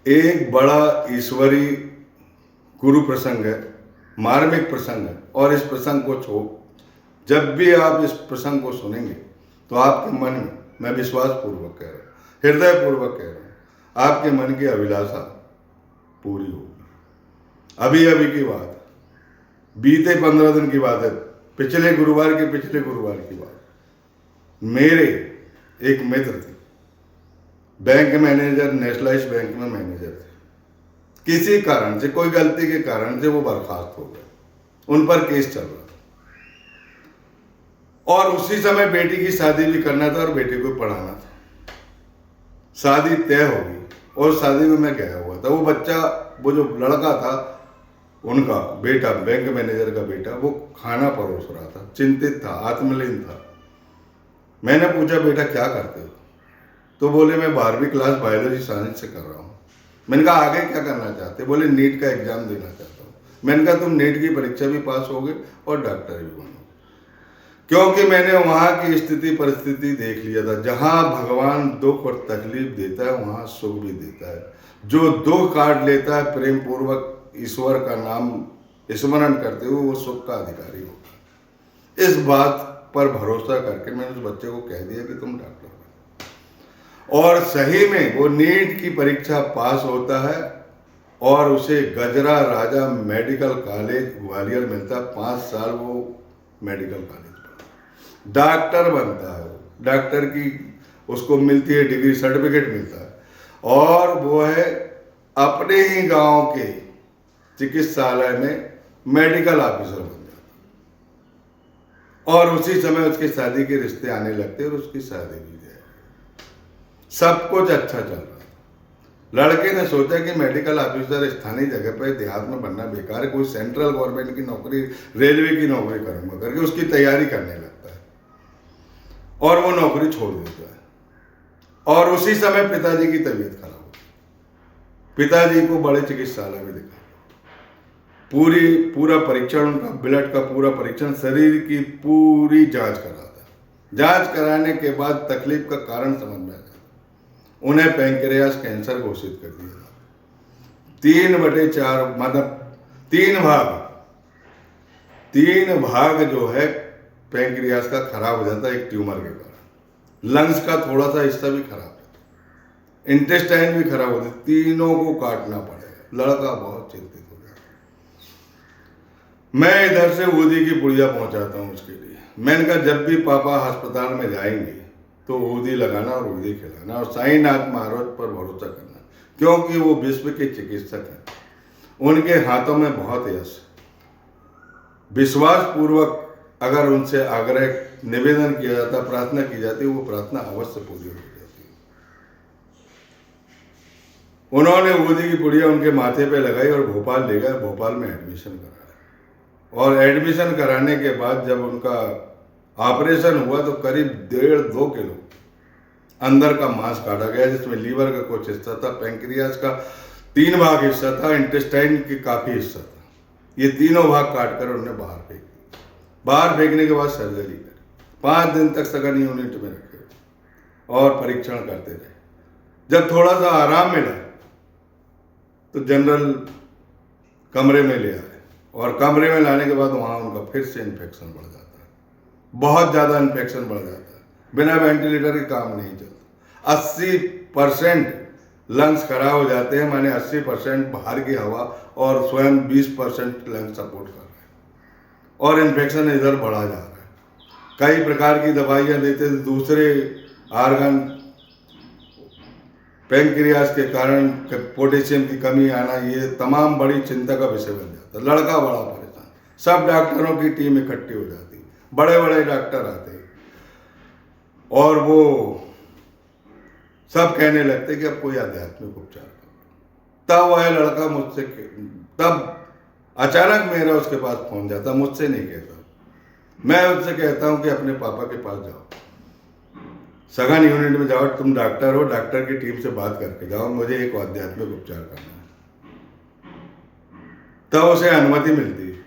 एक बड़ा ईश्वरी गुरु प्रसंग है, मार्मिक प्रसंग है। और इस प्रसंग को जब भी आप इस प्रसंग को सुनेंगे तो आपके मन में, मैं विश्वास पूर्वक कह रहा हूँ, हृदय पूर्वक कह रहा हूँ, आपके मन की अभिलाषा पूरी होगी। अभी अभी की बात, बीते 15 दिन की बात है, पिछले गुरुवार की बात। मेरे एक मित्र थे, बैंक मैनेजर, नेशनलाइज्ड बैंक में मैनेजर थे। किसी कारण से, कोई गलती के कारण से वो बर्खास्त हो गए, उन पर केस चल रहा था। और उसी समय बेटी की शादी भी करना था और बेटी को पढ़ाना था। शादी तय हो गई और शादी में मैं गया हुआ था। वो बच्चा, वो जो लड़का था, उनका बेटा, बैंक मैनेजर का बेटा, वो खाना परोस रहा था, चिंतित था, आत्मलीन था। मैंने पूछा, बेटा क्या करते हो? तो बोले, मैं 12वीं क्लास बायोलॉजी साइंस से कर रहा हूँ। मैंने कहा, आगे क्या करना चाहते? बोले, नीट का एग्जाम देना चाहता हूँ। मैंने कहा, तुम नीट की परीक्षा भी पास होगे और डॉक्टर भी बनोगे। क्योंकि मैंने वहाँ की स्थिति परिस्थिति देख लिया था। जहाँ भगवान दुख और तकलीफ देता है, वहाँ सुख भी देता है। जो दुख काट लेता है, प्रेम पूर्वक ईश्वर का नाम स्मरण करते हुए, वो सुख का अधिकारी होगा। इस बात पर भरोसा करके मैंने उस बच्चे को कह दिया कि तुम डॉक्टर बनो। और सही में वो नीट की परीक्षा पास होता है और उसे गजरा राजा मेडिकल कॉलेज ग्वालियर मिलता है। 5 साल वो मेडिकल कॉलेज डॉक्टर बनता है। डॉक्टर की उसको मिलती है डिग्री, सर्टिफिकेट मिलता है। और वो है अपने ही गांव के चिकित्सालय में मेडिकल ऑफिसर बन जाता है। और उसी समय उसकी शादी के रिश्ते आने लगते और उसकी शादी भी है। सब कुछ अच्छा चल रहा है। लड़के ने सोचा कि मेडिकल ऑफिसर स्थानीय जगह पर देहात में बनना बेकार है, कोई सेंट्रल गवर्नमेंट की नौकरी, रेलवे की नौकरी करूंगा करके उसकी तैयारी करने लगता है। और वो नौकरी छोड़ देता है। और उसी समय पिताजी की तबीयत खराब होती है। पिताजी को बड़े चिकित्सालय में दिखाया, पूरा परीक्षण, उनका ब्लड का पूरा परीक्षण, शरीर की पूरी जांच कराता है। जांच कराने के बाद तकलीफ का कारण समझ में आ जाता है। उन्हें पैंक्रियास कैंसर घोषित कर दिया। 3/4 मतलब 3 भाग जो है पैंक्रियास का खराब हो जाता है एक ट्यूमर के कारण। लंग्स का थोड़ा सा हिस्सा भी खराब है, इंटेस्टाइन भी खराब होते, तीनों को काटना पड़ेगा। लड़का बहुत चिंतित हो गया। मैं इधर से ऊदी की पुड़िया पहुंचाता हूं उसके लिए। मैंने कहा, जब भी पापा अस्पताल में जाएंगे तो ऊदी लगाना और ऊदी खिलाना और साईनाथ महाराज पर भरोसा करना, क्योंकि वो विश्व के चिकित्सक हैं। उनके हाथों में बहुत यश। विश्वास पूर्वक अगर उनसे आग्रह, निवेदन किया जाता, प्रार्थना की जाती, वो प्रार्थना अवश्य पूरी हो जाती। उन्होंने ऊदी की पुड़िया उनके माथे पे लगाई और भोपाल ले गए। भोपाल में एडमिशन कराया। और एडमिशन कराने के बाद जब उनका ऑपरेशन हुआ तो करीब 1.5-2 किलो अंदर का मांस काटा गया, जिसमें लीवर का कुछ हिस्सा था, पैंक्रियास का 3 भाग हिस्सा था, इंटेस्टाइन की काफी हिस्सा था। ये तीनों भाग काटकर उन्होंने बाहर फेंक दिया। बाहर फेंकने के बाद सर्जरी करी। 5 दिन तक सघन यूनिट में रखे और परीक्षण करते रहे। जब थोड़ा सा आराम मिला तो जनरल कमरे में ले आए। और कमरे में लाने के बाद वहां उनका फिर से इन्फेक्शन बढ़ जाता है। बहुत ज़्यादा इन्फेक्शन बढ़ जाता है। बिना वेंटिलेटर के काम नहीं चलता। 80% लंग्स खराब हो जाते हैं, माने 80% बाहर की हवा और स्वयं 20% लंग्स सपोर्ट कर रहे हैं। और इन्फेक्शन इधर बढ़ा जा रहा है। कई प्रकार की दवाइयाँ देते, दूसरे आर्गन, पैंक्रियास के कारण पोटेशियम की कमी आना, ये तमाम बड़ी चिंता का विषय बन जाता है। लड़का बड़ा परेशान। सब डॉक्टरों की टीम इकट्ठी हो जाती, बड़े बड़े डॉक्टर आते और वो सब कहने लगते कि अब कोई आध्यात्मिक उपचार करो। तब वह लड़का मुझसे, तब अचानक मेरा उसके पास पहुंच जाता। मुझसे नहीं कहता, मैं उससे कहता हूं कि अपने पापा के पास जाओ, सघन यूनिट में जाओ, तुम डॉक्टर हो, डॉक्टर की टीम से बात करके जाओ, मुझे एक आध्यात्मिक उपचार करना है। तब उसे अनुमति मिलती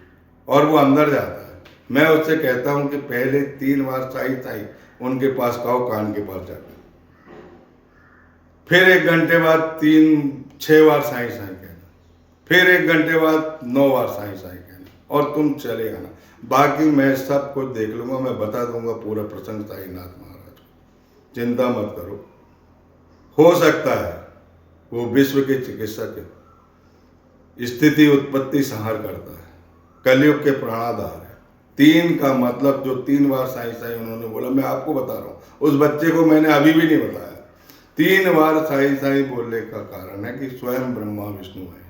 और वो अंदर जाता है। मैं उससे कहता हूं कि पहले 3 बार साई साई उनके पास कहो, कान के पास जाकर। फिर 1 घंटे बाद 3 6 बार साईं साईं कहना, फिर 1 घंटे बाद 9 बार साईं साईं कहना, और तुम चले आना। बाकी मैं सब कुछ देख लूँगा, मैं बता दूंगा पूरा प्रसंग साईनाथ महाराज को, चिंता मत करो। हो सकता है वो विश्व के चिकित्सक है, स्थिति उत्पत्ति संहार करता है, कलयुग के प्राणाधार है। 3 का मतलब जो 3 बार साईं साईं उन्होंने बोला, मैं आपको बता रहा हूँ, उस बच्चे को मैंने अभी भी नहीं बताया। 3 बार साईं साईं बोलने का कारण है कि स्वयं ब्रह्मा विष्णु है,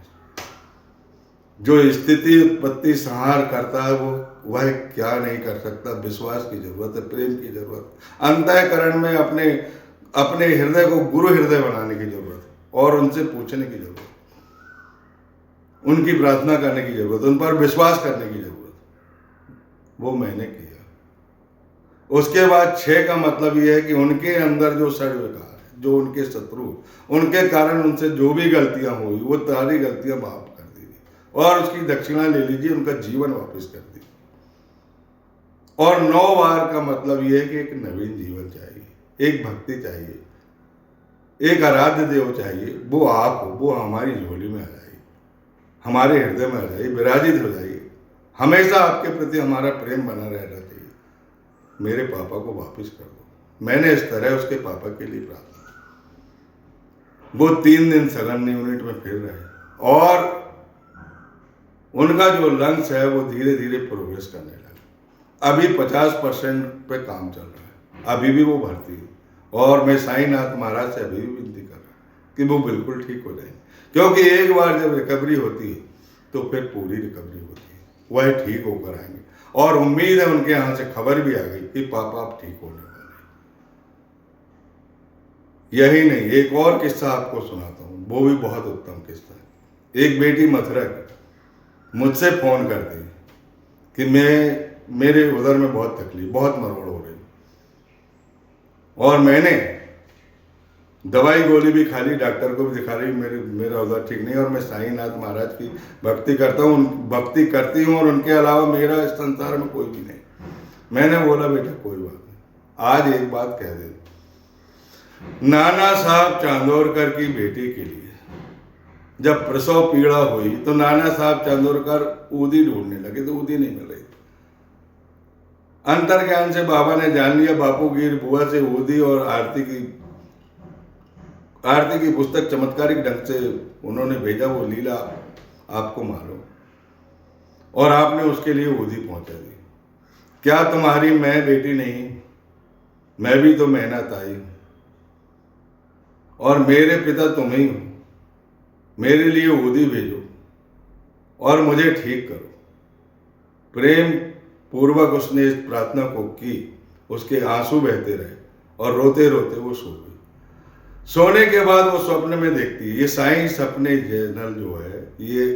जो स्थिति उत्पत्ति संहार करता है, वो वह क्या नहीं कर सकता। विश्वास की जरूरत है, प्रेम की जरूरत है, अंतःकरण में अपने हृदय को गुरु हृदय बनाने की जरूरत है, और उनसे पूछने की जरूरत है, उनकी प्रार्थना करने की जरूरत है, उन पर विश्वास करने की जरूरत है। वो मैंने किया। उसके बाद 6 का मतलब यह है कि उनके अंदर जो षड्विकार है, जो उनके शत्रु, उनके कारण उनसे जो भी गलतियां हुई, वो सारी गलतियां माफ कर दी और उसकी दक्षिणा ले लीजिए, उनका जीवन वापस कर दी। और 9 बार का मतलब यह है कि एक नवीन जीवन चाहिए, एक भक्ति चाहिए, एक आराध्य देव चाहिए। वो आप हो, वो हमारी झोली में आ जाइए, हमारे हृदय में आ जाइए, विराजित हो जाइए। हमेशा आपके प्रति हमारा प्रेम बना रहना चाहिए। मेरे पापा को वापस कर दो। मैंने इस तरह उसके पापा के लिए प्रार्थना। वो 3 दिन सघन यूनिट में फिर रहे और उनका जो लंग्स है वो धीरे धीरे प्रोग्रेस करने लगा। अभी 50% पे काम चल रहा है, अभी भी वो भर्ती है, और मैं साईनाथ महाराज से अभी भी विनती कर रहा हूँ कि वो बिल्कुल ठीक हो जाए, क्योंकि एक बार जब रिकवरी होती है तो फिर पूरी रिकवरी होती है, वह ठीक होकर आएंगे। और उम्मीद है उनके यहाँ से खबर भी आ गई कि पापा आप ठीक होने वाले। यही नहीं, एक और किस्सा आपको सुनाता हूँ, वो भी बहुत उत्तम किस्सा है। एक बेटी मथुरा की मुझसे फोन करती कि मेरे उधर में बहुत तकलीफ, बहुत मरोड़ हो रही, और मैंने दवाई गोली भी खा ली, डॉक्टर को भी दिखा रही, मेरा उधर ठीक नहीं, और मैं साईनाथ महाराज की भक्ति करती हूँ और उनके अलावा मेरा इस संसार में कोई भी नहीं। मैंने बोला बेटा कोई बात नहीं, आज एक बात कह दे, नाना साहब चांदोरकर की बेटी के लिए जब प्रसव पीड़ा हुई तो नाना साहब चांदोरकर ऊदी ढूंढने लगे तो ऊदी नहीं मिल रही। अंतर्ज्ञान से बाबा ने जान लिया, बापू गिर बुआ से ऊदी और आरती की पुस्तक चमत्कारिक ढंग से उन्होंने भेजा, वो लीला आपको मालूम, और आपने उसके लिए ऊदी पहुंचा दी। क्या तुम्हारी मैं बेटी नहीं? मैं भी तो मेहनत आई हूं, और मेरे पिता तुम ही हो। मेरे लिए ऊदी भेजो और मुझे ठीक करो। प्रेम पूर्वक उसने इस प्रार्थना को की, उसके आंसू बहते रहे और रोते रोते वो सो गई। सोने के बाद वो स्वप्न में देखती है। ये साईं सपने चैनल जो है ये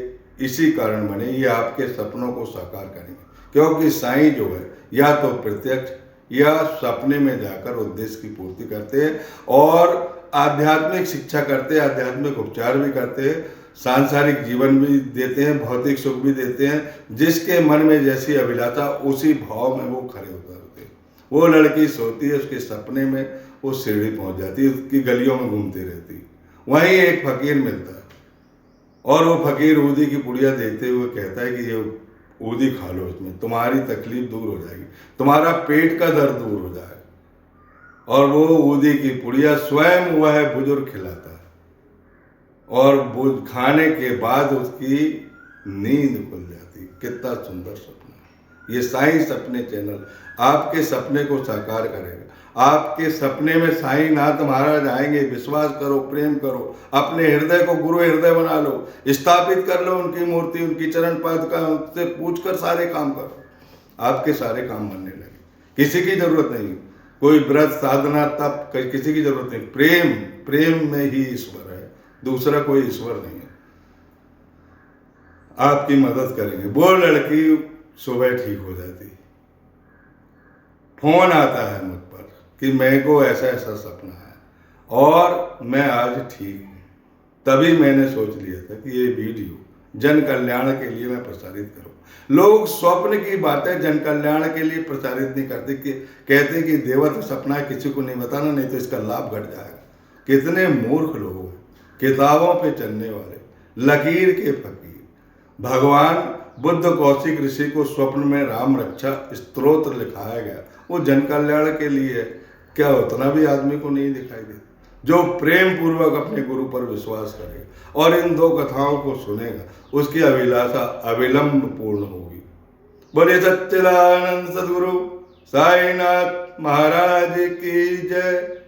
इसी कारण बने, ये आपके सपनों को साकार करेंगे, क्योंकि साईं जो है या तो प्रत्यक्ष या सपने में जाकर उद्देश्य की पूर्ति करते हैं और आध्यात्मिक शिक्षा करते हैं, आध्यात्मिक उपचार भी करते हैं, सांसारिक जीवन भी देते हैं, भौतिक सुख भी देते हैं। जिसके मन में जैसी अभिलाषा उसी भाव में वो खड़े उतरते हैं। वो लड़की सोती है, उसके सपने में वो सीढ़ी पहुंच जाती है, उसकी गलियों में घूमती रहती। वहीं एक फकीर मिलता है और वो फकीर ऊदी की पुड़िया देते हुए कहता है कि ये ऊदी खा लो, इसमें तुम्हारी तकलीफ दूर हो जाएगी, तुम्हारा पेट का दर्द दूर हो जाएगा। और वो ऊदी की पुड़िया स्वयं वह बुजुर्ग खिलाता है और वो खाने के बाद उसकी नींद खुल जाती। कितना सुंदर सपना है। ये साईं सपने चैनल आपके सपने को साकार करेगा। आपके सपने में साईनाथ महाराज आएंगे। विश्वास करो, प्रेम करो, अपने हृदय को गुरु हृदय बना लो, स्थापित कर लो उनकी मूर्ति, उनकी चरण पादुका, उनसे पूछकर सारे काम करो, आपके सारे काम बनने लगे। किसी की जरूरत नहीं, कोई व्रत साधना तप किसी की जरूरत नहीं। प्रेम में ही ईश्वर है, दूसरा कोई ईश्वर नहीं है। आपकी मदद करेंगे। वो लड़की सुबह ठीक हो जाती, फोन आता है मुझ पर कि मेरे को ऐसा ऐसा सपना है और मैं आज ठीक हूँ। तभी मैंने सोच लिया था कि ये वीडियो जन कल्याण के लिए मैं प्रसारित करूँ। लोग स्वप्न की बातें जन कल्याण के लिए प्रसारित नहीं करते, कि कहते कि देवा तो सपना है, किसी को नहीं बताना, नहीं तो इसका लाभ घट जाएगा। कितने मूर्ख लोग हैं, किताबों पे चलने वाले, लकीर के फकीर। भगवान बुद्ध कौशिक ऋषि को स्वप्न में राम रक्षा स्तोत्र लिखाया गया, वो जन कल्याण के लिए है। क्या उतना भी आदमी को नहीं दिखाई देता? जो प्रेम पूर्वक अपने गुरु पर विश्वास करेगा और इन दो कथाओं को सुनेगा, उसकी अभिलाषा अविलंब पूर्ण होगी। बोले सच्चिदानंद सद्गुरु साईनाथ महाराज की जय।